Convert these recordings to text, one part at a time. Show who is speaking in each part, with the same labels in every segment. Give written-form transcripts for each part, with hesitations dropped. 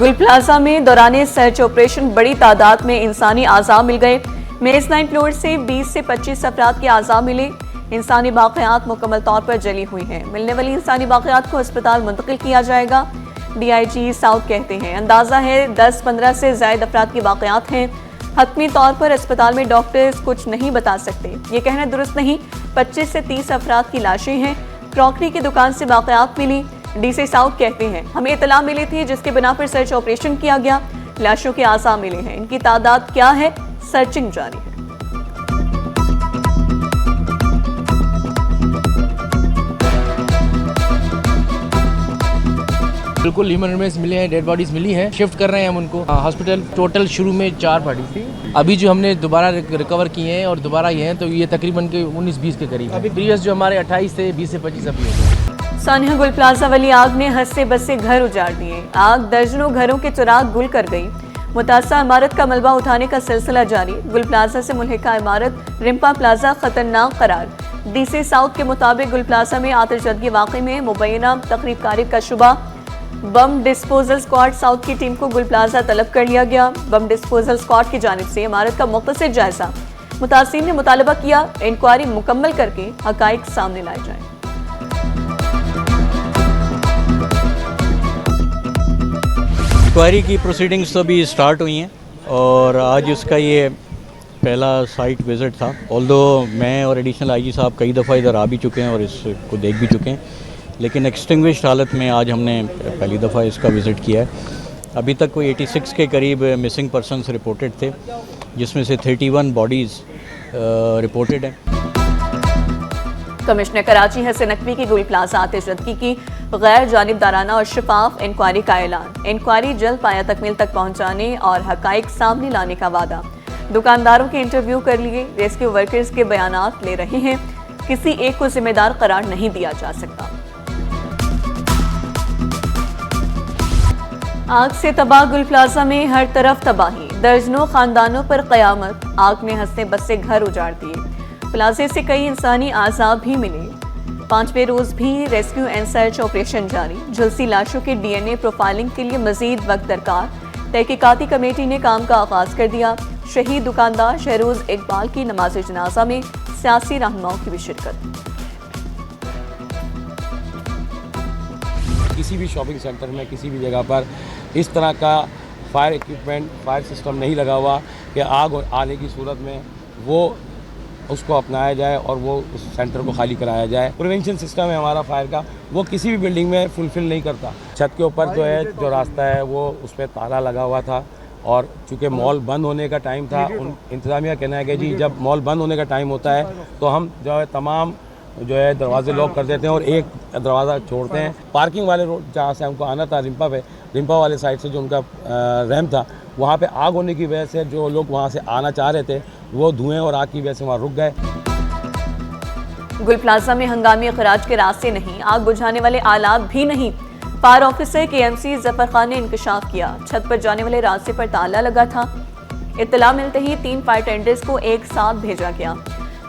Speaker 1: गुल प्लाजा में दौरान सर्च ऑपरेशन बड़ी तादाद में इंसानी आज़ा मिल गए। मेज 9 फ्लोर से 20 से 25 अफराद के आज़ा मिले। इंसानी बाक़ियात मुकम्मल तौर पर जली हुई हैं। मिलने वाली इंसानी बाक़ियात को अस्पताल मुंतकिल किया जाएगा। DIG साउथ कहते हैं अंदाज़ा है 10-15 से ज़ायद अफराद की बाक़ियात हैं। हतमी तौर पर अस्पताल में डॉक्टर्स कुछ नहीं बता सकते, ये कहना दुरुस्त नहीं। 25 से 30 अफराद की लाशें हैं। क्रॉकरी की दुकान से बाक़ियात मिली। DC साउथ कहते हैं हमें इतला मिली थी जिसके बिना पर सर्च ऑपरेशन किया गया। लाशों के आसार मिले हैं, इनकी तादाद क्या है, सर्चिंग जारी है।
Speaker 2: बिल्कुल ह्यूमन रिमेन्स मिले हैं, डेड बॉडीज मिली हैं। शिफ्ट कर रहे हैं हम उनको हॉस्पिटल। टोटल शुरू में 4 बॉडी थी, अभी जो हमने दोबारा रिकवर किए हैं और दोबारा ये हैं तो ये तकरीबन के 19-20 के करीब। अभी प्रीवियस जो हमारे 28 से 20 से 25 अभी है।
Speaker 1: सानिया गुल प्लाजा वाली आग ने हंसते बसते घर उजाड़ दिए। आग दर्जनों घरों के चिराग गुल कर गई। मुतासा इमारत का मलबा उठाने का सिलसिला जारी। गुल प्लाजा से मुल्हिका इमारत रिम्पा प्लाजा खतरनाक करार। DC साउथ के मुताबिक गुल प्लाजा में आतिशबाजी वाक़े में मुबैना तकरीबकारी का शुबा। बम डिस्पोजल स्क्वाड साउथ की टीम को गुल प्लाजा तलब कर लिया गया। बम डिस्पोजल स्क्वाड की जानिब से इमारत का मुख्तसर जायजा। मुतासिरीन ने मुतालबा किया इंक्वायरी मुकम्मल करके हकाइक सामने लाए जाएं।
Speaker 3: इंक्वायरी की प्रोसीडिंग्स तो अभी स्टार्ट हुई हैं और आज उसका ये पहला साइट विज़िट था। ऑल्दो मैं और एडिशनल IG साहब कई दफ़ा इधर आ भी चुके हैं और इसको देख भी चुके हैं, लेकिन एक्सटिंग्विश्ड हालत में आज हमने पहली दफ़ा इसका विज़िट किया है। अभी तक कोई 86 के करीब मिसिंग पर्सनस रिपोर्टेड थे, जिसमें से 31 बॉडीज़ रिपोर्टेड हैं।
Speaker 1: कमिश्नर कराची हसन नकवी की गुल प्लाजा आतिशबाजी की गैर जानिबदाराना और शफाफ इंक्वायरी का ऐलान। इंक्वायरी जल्द पाया तकमील तक पहुंचाने और हकाइक सामने लाने का वादा। दुकानदारों के इंटरव्यू कर लिए, रेस्क्यू वर्कर्स के बयानात ले रहे हैं। किसी एक को जिम्मेदार करार नहीं दिया जा सकता। आग से तबाह गुल प्लाजा में हर तरफ तबाही। दर्जनों खानदानों पर कयामत। आग ने हंसते बसते घर उजाड़ दिए। प्लाजे से कई इंसानी आज़ाब भी मिले। 5वें रोज भी रेस्क्यू एंड सर्च ऑपरेशन जारी। झुलसी लाशों के DNA प्रोफाइलिंग के लिए मजीद वक्त दरकार। तहकीकाती कमेटी ने काम का आगाज कर दिया। शहीद दुकानदार शहरोज इकबाल की नमाज जनाजा में सियासी रहनुमाओं की भी शिरकत।
Speaker 4: किसी भी शॉपिंग सेंटर में किसी भी जगह पर इस तरह का फायर इक्विपमेंट, फायर सिस्टम नहीं लगा हुआ कि आग आने की सूरत में वो उसको अपनाया जाए और वो उस सेंटर को खाली कराया जाए। प्रिवेंशन सिस्टम है हमारा फायर का, वो किसी भी बिल्डिंग में फुलफिल नहीं करता। छत के ऊपर जो है जो रास्ता है वो उस पर ताला लगा हुआ था और चूँकि मॉल बंद होने का टाइम था, उन इंतज़ामिया कहना है कि जी जब मॉल बंद होने का टाइम होता है तो हम जो है तमाम जो है दरवाजे लॉक कर देते हैं और एक दरवाज़ा छोड़ते हैं। पार्किंग वाले रोड जहाँ से हमको आना था रिम्पा वाले साइड से जो उनका रैम्प था, वहाँ पे आग होने की वजह से जो लोग वहाँ से आना चाह रहे थे वो धुएं और आग की वजह से वहाँ रुक गए।
Speaker 1: गुल प्लाजा में हंगामी अखराज के रास्ते नहीं, आग बुझाने वाले आलात भी नहीं। Fire officer KMC Zafar Khan ने इंकशाफ किया। छत पर जाने वाले रास्ते पर ताला लगा था। इत्तला मिलते ही 3 फायर टेंडर्स को एक साथ भेजा गया।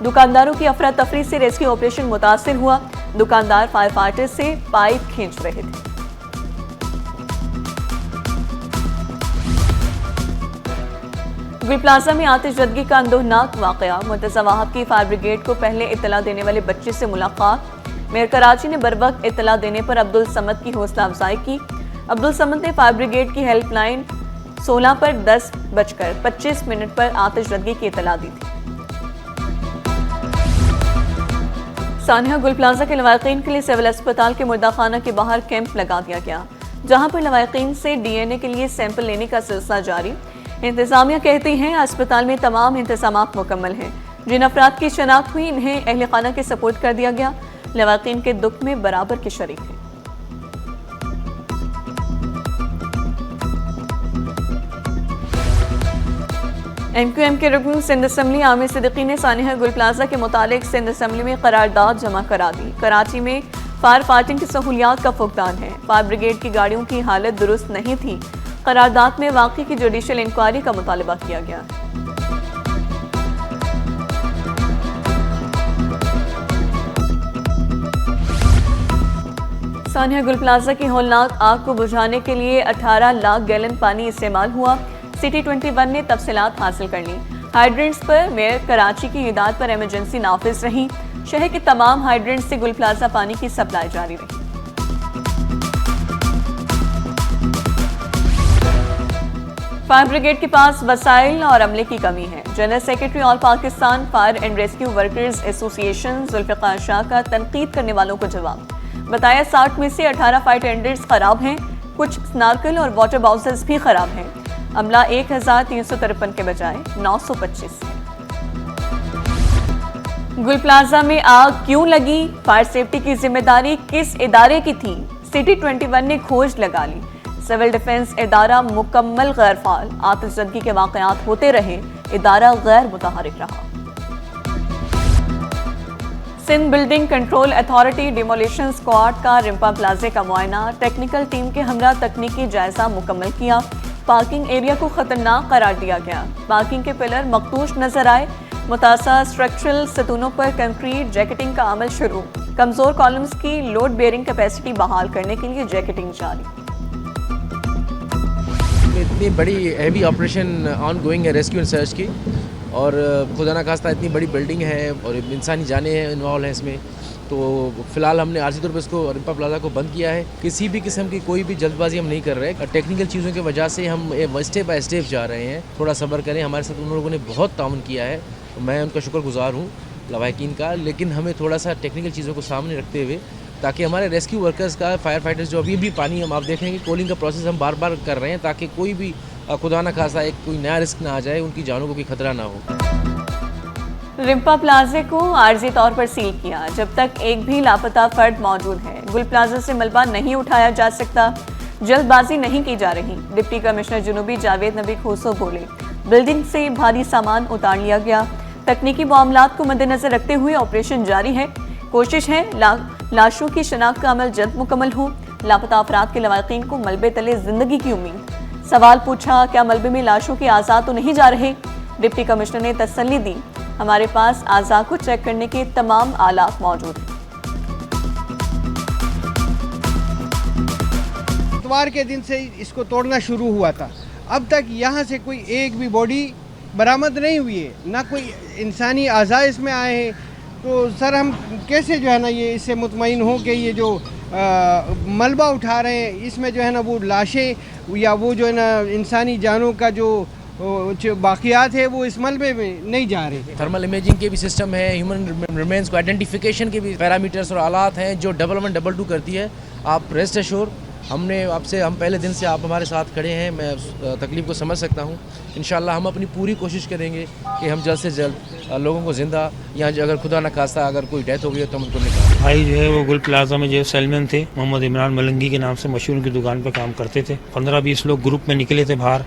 Speaker 1: दुकानदारों की अफरा तफरी से रेस्क्यू ऑपरेशन मुतासिर हुआ। दुकानदार फायर फाइटर्स से पाइप खींच रहे थे। गुल प्लाजा में आतिशबाजी का अंदोहनाक वाकया। मुर्तज़ा वाहब की फायर ब्रिगेड को पहले इत्तला देने वाले बच्चे से मुलाकात। मेयर कराची ने बरवक्त इत्तला देने पर अब्दुल समद की हौसला अफजाई की। अब्दुल समद ने फायर ब्रिगेड की हेल्पलाइन 16 पर 10:25 पर आतिशबाजी की इत्तला दी थी। सानिया गुल प्लाजा के लवाकिन के लिए सिविल अस्पताल के मुर्दा खाना के बाहर कैंप लगा दिया गया, जहां पर लवाकिन से DNA के लिए सैंपल लेने का सिलसिला जारी। इंतजामिया कहती हैं अस्पताल में तमाम इंतजामात मुकम्मल हैं। जिन अफराद की शनाख्त हुई इन्हें अहले खाना के सपोर्ट कर दिया गया। लवाकिन के दुख में बराबर के शरीक हैं। MQM के रुकन सिंध असम्बली आमिर सिद्दीकी ने सानिया गुल प्लाजा के मुतालिक सिंध असम्बली में करारदाद जमा करा दी। कराची में फायर फाइटिंग की सहूलियात का फुकदान है। फायर ब्रिगेड की गाड़ियों की हालत दुरुस्त नहीं थी। करारदाद में वाकई की जुडिशल इंक्वायरी का मुतालबा किया गया। सानिया गुल प्लाजा की होलनाक आग को बुझाने के लिए 18 लाख गैलन पानी इस्तेमाल हुआ। सिटी 21 ने तफसीलात हासिल कर ली। हाइड्रेंट्स पर मेयर कराची की हिदायत पर इमरजेंसी नाफिज रही। शहर के तमाम हाइड्रेंट्स से गुल प्लाजा पानी की सप्लाई जारी रही। फायर ब्रिगेड के पास वसाइल और अमले की कमी है। General secretary all Pakistan fire and rescue workers association Zulfiqar Shah का तनकीद करने वालों को जवाब। बताया 60 में से 18 फायर टेंडर्स खराब हैं, कुछ स्नार्कल और वाटर बाउसर्स भी खराब हैं। अमला 1353 के बजाय 925 है। गुल प्लाजा में आग क्यों लगी, फायर सेफ्टी की जिम्मेदारी किस इदारे की थी? सिटी 21 ने खोज लगा ली। सिविल डिफेंस इदारा मुकम्मल गैर फाल, आतिशज़दगी के वाक़यात होते रहे, इदारा गैर मुतहरिक रहा। Sindh building control authority demolition squad का रिम्पा प्लाजे का मुआयना, टेक्निकल टीम के हमरा तकनीकी जायजा मुकम्मल किया। पार्किंग एरिया को खतरनाक करार दिया गया। पार्किंग के पिलर मखदूश नजर आए। मुतासा स्ट्रक्चरल सतूनों पर कंक्रीट जैकेटिंग का अमल शुरू। कमजोर कॉलम्स की लोड बेयरिंग कैपेसिटी बहाल करने के लिए जैकेटिंग जारी।
Speaker 2: इतनी बड़ी हैवी ऑपरेशन ऑन गोइंग है रेस्क्यू एंड सर्च की, और खुदा ना खास्ता इतनी बड़ी बिल्डिंग है और इंसानी जाने हैं इन्वॉल्व हैं इसमें। तो फिलहाल हमने आर्जी तौर पर इसको रिम्पा प्लाजा को बंद किया है। किसी भी किस्म की कोई भी जल्दबाजी हम नहीं कर रहे। टेक्निकल चीज़ों की वजह से हम स्टेप बाय स्टेप जा रहे हैं। थोड़ा सब्र करें, हमारे साथ उन लोगों ने बहुत ताउन किया है, मैं उनका शुक्रगुजार हूँ लवाहिकीन का। लेकिन हमें थोड़ा सा टेक्निकल चीज़ों को सामने रखते हुए, ताकि हमारे रेस्क्यू वर्कर्स का, फायर फाइटर्स जो अभी भी पानी हम आप देखेंगे कूलिंग का प्रोसेस हम बार बार कर रहे हैं, ताकि कोई भी खुदा ना खासा एक कोई नया रिस्क ना आ जाए, उनकी जानों को कोई खतरा ना हो।
Speaker 1: रिम्पा प्लाजे को आर्जी तौर पर सील किया जब तक एक भी लापता फर्द मौजूद है। गुल प्लाजा से मलबा नहीं उठाया जा सकता, जल्दबाजी नहीं की जा रही। डिप्टी कमिश्नर जुनूबी जावेद नबी खोसो बोले, बिल्डिंग से भारी सामान उतार लिया गया। तकनीकी मामलात को मद्देनजर रखते हुए ऑपरेशन जारी है। कोशिश है लाशों की शनाख्त का अमल जल्द मुकम्मल हो। लापता अफराद के लवाकिन को मलबे तले जिंदगी की उम्मीद। सवाल पूछा, क्या मलबे में लाशों के आज़ाद तो नहीं जा रहे? डिप्टी कमिश्नर ने तसल्ली दी, हमारे पास आज़ाद को चेक करने के तमाम आलात मौजूद हैं।
Speaker 5: इतवार के दिन से इसको तोड़ना शुरू हुआ था, अब तक यहाँ से कोई एक भी बॉडी बरामद नहीं हुई है, ना कोई इंसानी आज़ा इसमें आए हैं। तो सर हम कैसे जो है ना ये इससे मुतमईन हो कि ये जो मलबा उठा रहे हैं इसमें जो है ना वो लाशें या वो जो है ना इंसानी जानों का जो बाकियात है वो इस मलबे में नहीं जा रहे।
Speaker 2: थर्मल इमेजिंग के भी सिस्टम है, ह्यूमन रिमेन्स को आइडेंटिफिकेशन के भी पैरामीटर्स और आलात हैं जो 1122 करती है। आप रेस्ट एश्योर, हमने आपसे, हम पहले दिन से आप हमारे साथ खड़े हैं, मैं तकलीफ़ को समझ सकता हूँ। इंशाल्लाह हम अपनी पूरी कोशिश करेंगे कि हम जल्द से जल्द लोगों को ज़िंदा, या अगर खुदा न खास्ता अगर कोई डेथ हो गई तो हम उनको निकालें।
Speaker 6: भाई जो है वो गुल प्लाजा में जो सेलमैन थे, मोहम्मद इमरान मलंगी के नाम से मशहूर, उनकी दुकान पे काम करते थे। 15-20 लोग ग्रुप में निकले थे बाहर,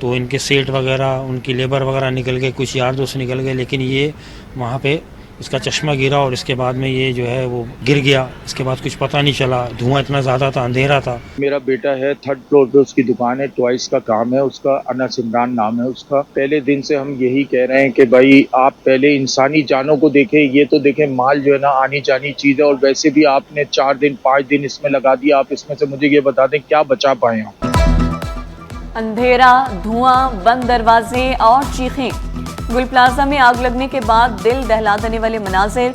Speaker 6: तो इनके सेठ वगैरह, उनकी लेबर वगैरह निकल गए, कुछ यार दोस्त निकल गए, लेकिन ये वहाँ पे इसका चश्मा गिरा और इसके बाद में ये जो है वो गिर गया। इसके बाद कुछ पता नहीं चला, धुआं इतना ज़्यादा था, अंधेरा था।
Speaker 7: मेरा बेटा है, 3rd फ्लोर पे उसकी दुकान है, टॉयज का काम है उसका, अनस इमरान नाम है उसका। पहले दिन से हम यही कह रहे हैं कि भाई आप पहले इंसानी जानों को देखें, ये तो देखें माल जो है ना आनी जानी चीज़ है, और वैसे भी आपने 4 दिन 5 दिन इसमें लगा दिया। आप इसमें से मुझे ये बता दें क्या बचा पाए आप?
Speaker 1: अंधेरा, धुआं, बंद दरवाजे और चीखें। गुल प्लाजा में आग लगने के बाद दिल दहला देने वाले मनाजिर।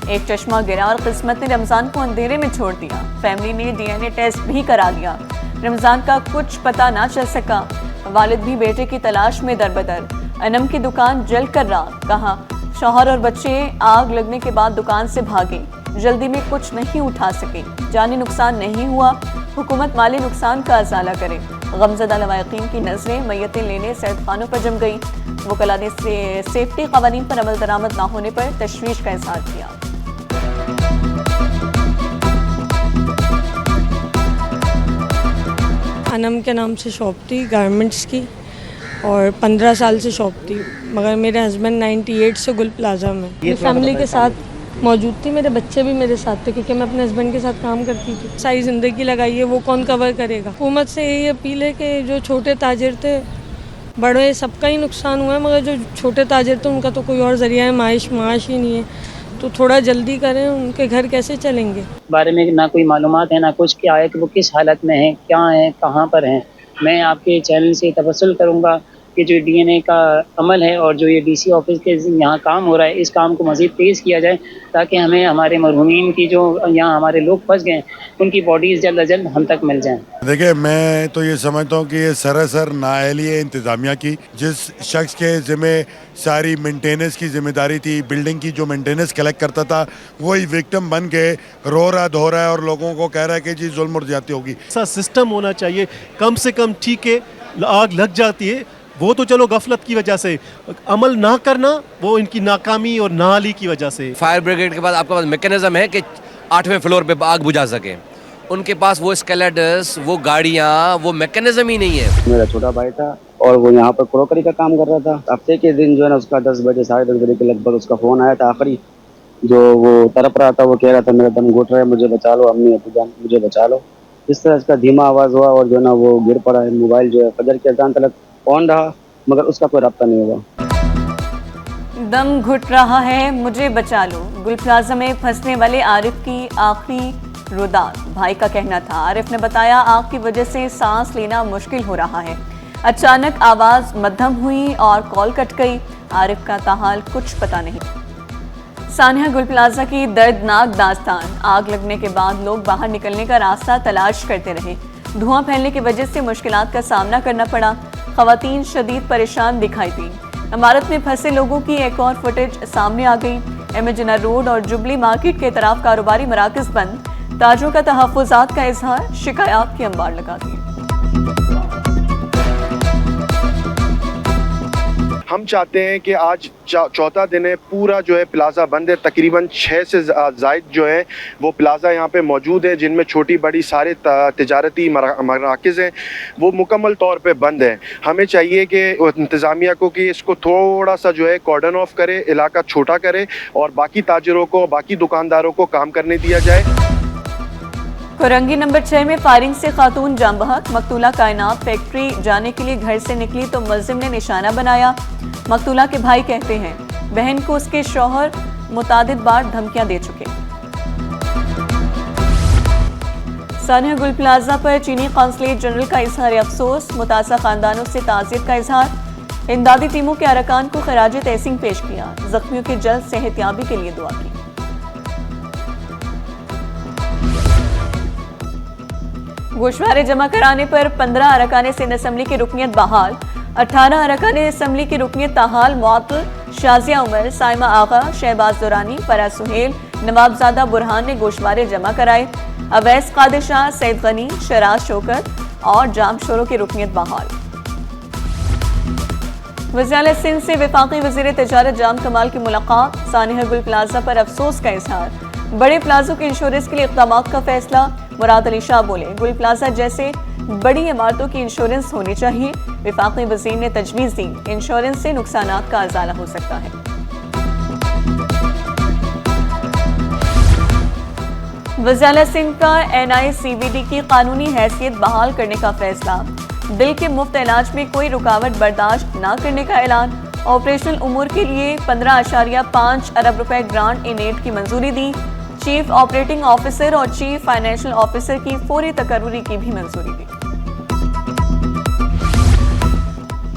Speaker 1: एक चश्मा गिरा और किस्मत ने रमज़ान को अंधेरे में छोड़ दिया। फैमिली ने DNA टेस्ट भी करा लिया। रमज़ान का कुछ पता ना चल सका। वालिद भी बेटे की तलाश में दरबदर। अनम की दुकान जल कर राख। कहा शौहर और बच्चे आग लगने के बाद दुकान से भागे, जल्दी में कुछ नहीं उठा सके। जानी नुकसान नहीं हुआ, हुकूमत माली नुकसान का अजाला करे। गमज़दा लवाकिन की नज़रें मैयतें लेने सैद खानों पर जम गई। वकला ने सेफ्टी क़वानीन पर अमल दरामद न होने पर तशवीश का इज़हार किया।
Speaker 8: अनम के नाम से शॉप थी गारमेंट्स की, और 15 साल से शॉप थी, मगर मेरे हस्बैंड 98 से गुल प्लाजा में फैमिली के साथ मौजूद थी। मेरे बच्चे भी मेरे साथ थे क्योंकि मैं अपने हस्बैंड के साथ काम करती थी। सारी ज़िंदगी लगाई है, वो कौन कवर करेगा। हुकूमत से यही अपील है कि जो छोटे ताजिर थे, बड़े सबका ही नुकसान हुआ है, मगर जो छोटे ताजिर थे उनका तो कोई और ज़रिया माश ही नहीं है। तो थोड़ा जल्दी करें, उनके घर कैसे चलेंगे।
Speaker 9: बारे में ना कोई मालूमात है ना कुछ, क्या है कि वो किस हालत में है, क्या है, कहाँ पर हैं। मैं आपके चैनल से तवस्सुल करूँगा कि जो डीएनए का अमल है और जो ये डीसी ऑफिस के यहाँ काम हो रहा है, इस काम को मज़ीद तेज़ किया जाए ताकि हमें हमारे मरहूमीन की जो यहाँ हमारे लोग फंस गए उनकी बॉडीज़ जल्द अज जल्द हम तक मिल जाएँ।
Speaker 10: देखिए, मैं तो ये समझता हूँ कि ये सरासर नाअहली है इंतज़ामिया की। जिस शख्स के ज़िम्मे सारी मेंटेनेंस की जिम्मेदारी थी, बिल्डिंग की जो मेंटेनेंस कलेक्ट करता था, वही विक्टिम बन के रो रहा धो रहा है और लोगों को कह रहा है कि जी जुल्म और ज्यादती होगी।
Speaker 11: ऐसा सिस्टम होना चाहिए, कम से कम ठीक है, आग लग जाती है वो तो चलो गफलत की वजह से, अमल ना करना वो इनकी नाकामी और नाअहली की वजह से।
Speaker 12: फायर ब्रिगेड के पास आपके पास मैकेनिज्म है कि 8वें फ्लोर पे आग बुझा सके, उनके पास वो स्केलेटर्स, वो गाड़ियाँ, वो मैकेनिज्म ही नहीं है।
Speaker 13: मेरा छोटा भाई था और वो यहाँ पर क्रॉकरी का काम कर रहा था। हफ्ते के दिन जो है ना उसका 10 बजे 10:30 बजे के लगभग उसका फ़ोन आया था आखिरी, जो वो तड़प रहा था, वो कह रहा था मेरा दम घुट रहा है, मुझे बचा लो, अम्मी अबू जान मुझे बचा लो। इस तरह इसका धीमा आवाज़ हुआ और जो ना वो गिर पड़ा है। मोबाइल जो है फजर के अज़ान तक ऑन रहा मगर उसका कोई रब्ता नहीं हुआ।
Speaker 1: दम घुट रहा है, मुझे बचा लो। गुल प्लाजा में फंसने वाले आरिफ की आखिरी रुदात भाई का कहना था। आरिफ ने बताया आग की वजह से सांस लेना मुश्किल हो रहा है। अचानक आवाज मध्यम हुई और कॉल कट गई। आरिफ का ताहाल कुछ पता नहीं। सानिया गुल प्लाजा की दर्दनाक दास्तान। आग लगने के बाद लोग बाहर निकलने का रास्ता तलाश करते रहे। धुआं फैलने की वजह से मुश्किलात का सामना करना पड़ा। खवातीन शदीद परेशान दिखाई दी। इमारत में फंसे लोगों की एक और फुटेज सामने आ गई। इमेजिना रोड और जुबली मार्केट के तरफ कारोबारी मराकज बंद। ताजों का तहफ़्फ़ुज़ात का इजहार, शिकायत की अंबार लगा दी।
Speaker 14: हम चाहते हैं कि आज चौथा दिन है, पूरा जो है प्लाज़ा बंद है। तकरीबन 6 से ज़ायद जो है वो प्लाज़ा यहाँ पे मौजूद है, जिनमें छोटी बड़ी सारे तिजारती मराकज़ हैं, वो मुकम्मल तौर पे बंद है। हमें चाहिए कि इंतज़ामिया को कि इसको थोड़ा सा जो है कॉर्डन ऑफ करे, इलाका छोटा करे और बाकी ताजरों को, बाकी दुकानदारों को काम करने दिया जाए।
Speaker 1: कोरंगी नंबर 6 में फायरिंग से खातून जाम बहक। मकतूला कायनात फैक्ट्री जाने के लिए घर से निकली तो मुलजिम ने निशाना बनाया। मकतूला के भाई कहते हैं बहन को उसके शौहर मुतादिद बार धमकियां दे चुके। सानिया गुल प्लाजा पर चीनी कौंसलेट जनरल का इजहार अफसोस। मुतासा खानदानों से ताज़ियत का इजहार। इमदादी टीमों के अरकान को खराज तहसीन पेश किया। जख्मियों की जल्द सेहतयाबी के लिए दुआ की। गोशवारे जमा कराने पर 15 अरकान सिंध असम्बली की रुकनियत बहाल। 18 अरकान असम्बली की रुकनियत ताहाल मुअत्तल। शाजिया उमर, साइमा आगा, शहबाज दुरानी, फराज सुहेल, नवाबजादा बुरहान ने गोशवारे जमा कराए। अवैस कादिर शाह, सैयद गनी, शराज शौकत और जाम शोरों की रुकनियत बहाल। वज़ीर सिंध से वफाकी वज़ीर तिजारत जाम कमाल की मुलाकात। सानिया गुल प्लाजा पर अफसोस का इजहार। बड़े प्लाजों के इंश्योरेंस के लिए इक़दाम का फैसला। मुराद अली शाह बोले गुल प्लाजा जैसे बड़ी इमारतों की इंश्योरेंस होनी चाहिए। वफाकी वज़ीर ने तजवीज़ दी इंश्योरेंस से नुकसानात का अज़ाला हो सकता है। वज़ीर सिंध का NICVD की कानूनी हैसियत बहाल करने का फैसला। दिल के मुफ्त इलाज में कोई रुकावट बर्दाश्त न करने का ऐलान। ऑपरेशनल उमूर के लिए 15.5 अरब रुपए ग्रांट इन एड की मंजूरी दी। चीफ ऑपरेटिंग ऑफिसर और चीफ फाइनेंशियल ऑफिसर की फौरी तकर्रुरी की भी मंजूरी दी।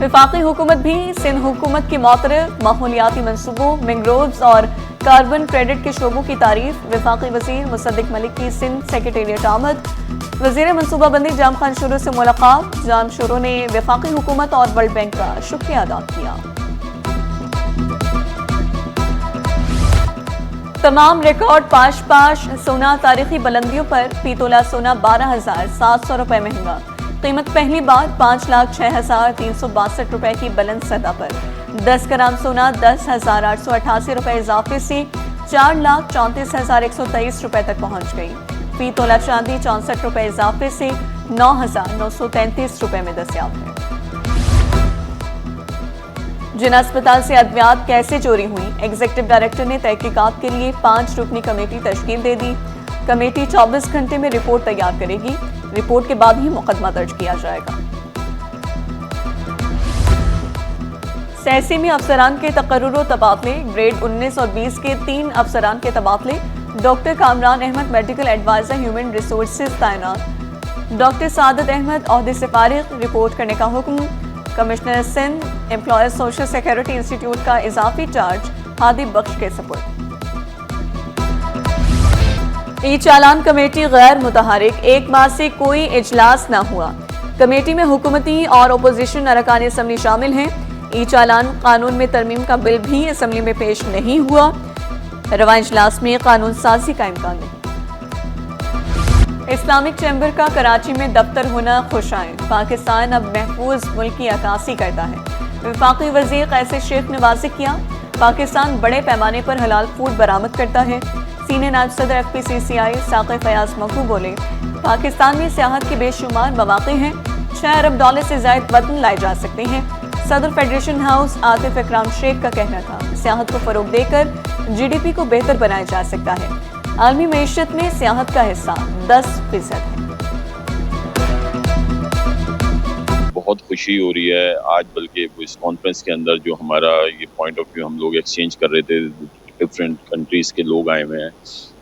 Speaker 1: वफाकी हुकूमत भी सिंध हुकूमत की मौतरफ माहौलियाती मंसूबों, मैंग्रोव्स और कार्बन क्रेडिट के शोबों की तारीफ। वफाकी वजीर मुसद्दिक मलिक की सिंध सेक्रेटेरिएट आमद। वजीर मनसूबाबंदी जाम खान शुरू से मुलाकात। जाम शुरू ने वफाकी हुकूमत और वर्ल्ड बैंक का शुक्रिया अदा किया। तमाम रिकॉर्ड पाश सोना तारीखी बुलंदियों पर। पीतोला सोना 12,700 रुपए महंगा। कीमत पहली बार 5,06,362 रुपए की बुलंद सतह पर। 10 ग्राम सोना 10,888 रुपए इजाफे से 4,34,123 रुपए तक पहुंच गई। पीतोला चांदी 64 रुपए इजाफे से 9,933 रुपए में दस्तयाब है। जिन अस्पताल से अद्वियात कैसे चोरी हुई, एग्जीक्यूटिव डायरेक्टर ने तहकीकात के लिए 5 रुकनी कमेटी तश्कील दे दी। कमेटी 24 घंटे में रिपोर्ट तैयार करेगी। रिपोर्ट के बाद ही मुकदमा दर्ज किया जाएगा। सहसी में अफसरान के तकर्रुर तबादले, ग्रेड 19 और 20 के 3 अफसरान के तबादले। Doctor Kamran Ahmed medical advisor human resources तैनात। डॉक्टर सादत अहमद ओहदे से फारिग, रिपोर्ट करने का हुक्म। Commissioner Sindh employees social security institute का इजाफी चार्ज हादी बख्श के सपुर्द। ई चालान कमेटी गैर मुतहरिक, एक माह से कोई इजलास न हुआ। कमेटी में हुकूमती और अपोजिशन अरकान असम्बली शामिल हैं। ई चालान कानून में तरमीम का बिल भी असम्बली में पेश नहीं हुआ। रवा इजलास में कानून साजी का इम्कान नहीं। इस्लामिक चैम्बर का कराची में दफ्तर होना खुशाइन। पाकिस्तान अब महफूज मुल्क की अक्कासी करता है। वफाकी वज़ीर कैसे शेख ने वाज़ेह किया, पाकिस्तान बड़े पैमाने पर हलाल फूड बरामद करता है। सीनियर नायब सदर FPCCI साक़े फयाज मकू बोले, पाकिस्तान में सियाहत के बेशुमार मौक़े हैं। $6 अरब से ज़ायद वतन लाए जा सकते हैं। सदर फेडरेशन हाउस आतिफ इकराम शेख का कहना था, सियाहत को फ़रोग़ देकर GDP को बेहतर बनाया जा सकता है। आलमी मईशत में सियाहत का हिस्सा 10% है।
Speaker 15: बहुत खुशी हो रही है आज, बल्कि इस कॉन्फ्रेंस के अंदर जो हमारा ये पॉइंट ऑफ व्यू हम लोग एक्सचेंज कर रहे थे, डिफरेंट कंट्रीज़ के लोग आए हुए हैं,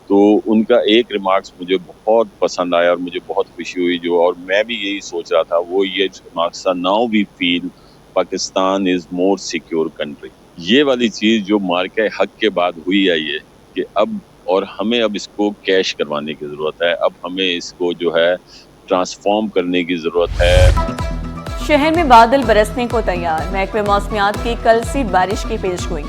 Speaker 15: तो उनका एक रिमार्क्स मुझे बहुत पसंद आया और मुझे बहुत खुशी हुई, जो और मैं भी यही सोच रहा था, वो ये रिमार्क्स था, now we feel Pakistan is more secure country. ये वाली चीज़ जो मार्के हक के बाद हुई है ये कि अब, और हमें अब इसको कैश करवाने की ज़रूरत है, अब हमें इसको जो है ट्रांसफॉर्म करने की ज़रूरत है।
Speaker 1: शहर में बादल बरसने को तैयार, महकमे मौसमियात की कल से बारिश की पेशगोई।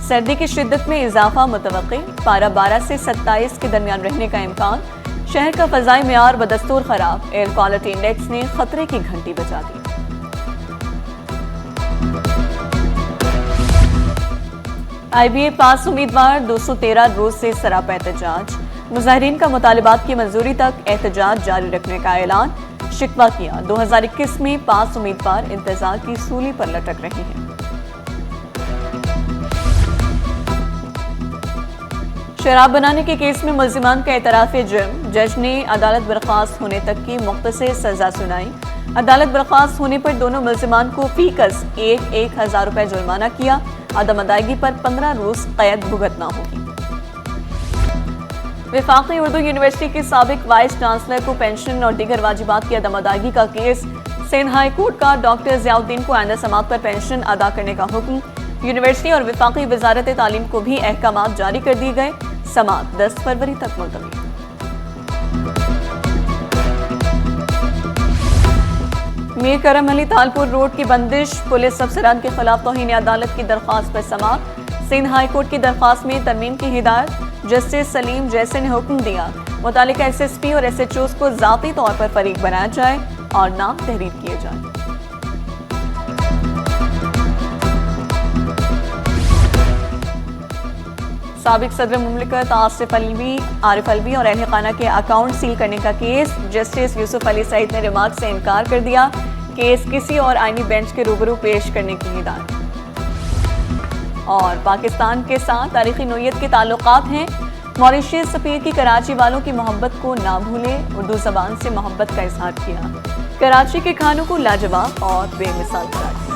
Speaker 1: सर्दी की शिद्दत में इजाफा मुतवक्की, पारा 12 से 27 के दरमियान रहने का इम्कान। शहर का फ़ज़ाई मेयार बदस्तूर खराब, एयर क्वालिटी इंडेक्स ने खतरे की घंटी बजा दी। IBA पास उम्मीदवार 213 रोज से सरापा एहतजाज। मुजाहिरीन का मुतालिबात की मंजूरी तक एहतजाज जारी रखने का ऐलान। शिकवा किया, 2021 में पास उम्मीदवार इंतजार की सूली पर लटक रहे हैं। शराब बनाने के केस में मुल्जिमान का एतराफ़ जुर्म, जज ने अदालत बर्खास्त होने तक की मुख्तसर सजा सुनाई। अदालत बर्खास्त होने पर दोनों मुल्जिमान को फीकस 1,000 रुपए जुर्माना किया। अदम अदायगी पर 15 रोज कैद भुगतना होगी। वफाकी उर्दू यूनिवर्सिटी के साबिक वाइस चांसलर को पेंशन और दीगर वाजिबात की अदम अदायगी का केस। सिंध हाई कोर्ट का डॉक्टर ज़ियाउद्दीन को आइंदा समात पर पेंशन अदा करने का हुक्म। यूनिवर्सिटी और वफाकी वजारत तालीम को भी अहकामात जारी कर दिए गए। समात 10 फरवरी तक मुलतवी। मीर करम अली तालपुर रोड की बंदिश, पुलिस अफसरान के खिलाफ तौहीन अदालत की दरख्वास्त पर समात। सिंध हाई कोर्ट की दरख्वास्त में तरमीम की हिदायत। जस्टिस सलीम जैसे ने हुक्म दिया, मुतालिका SSP और SHOs को ज़ाती तौर पर फरीक बनाया जाए और नाम तहरीर किए जाए। साबिक सदर मुमलिकत आरिफ अलवी और अहल खाना के अकाउंट सील करने का केस। जस्टिस यूसुफ अली सईद ने रिमार्क से इनकार कर दिया। केस किसी और आईनी बेंच के रूबरू पेश करने की हिदायत। और पाकिस्तान के साथ तारीखी नोयत के ताल्लुकात हैं। मॉरिशस सफीर की कराची वालों की मोहब्बत को ना भूलें, उर्दू जबान से मोहब्बत का इजहार किया। कराची के खानों को लाजवाब और बेमिसाल करार दिया।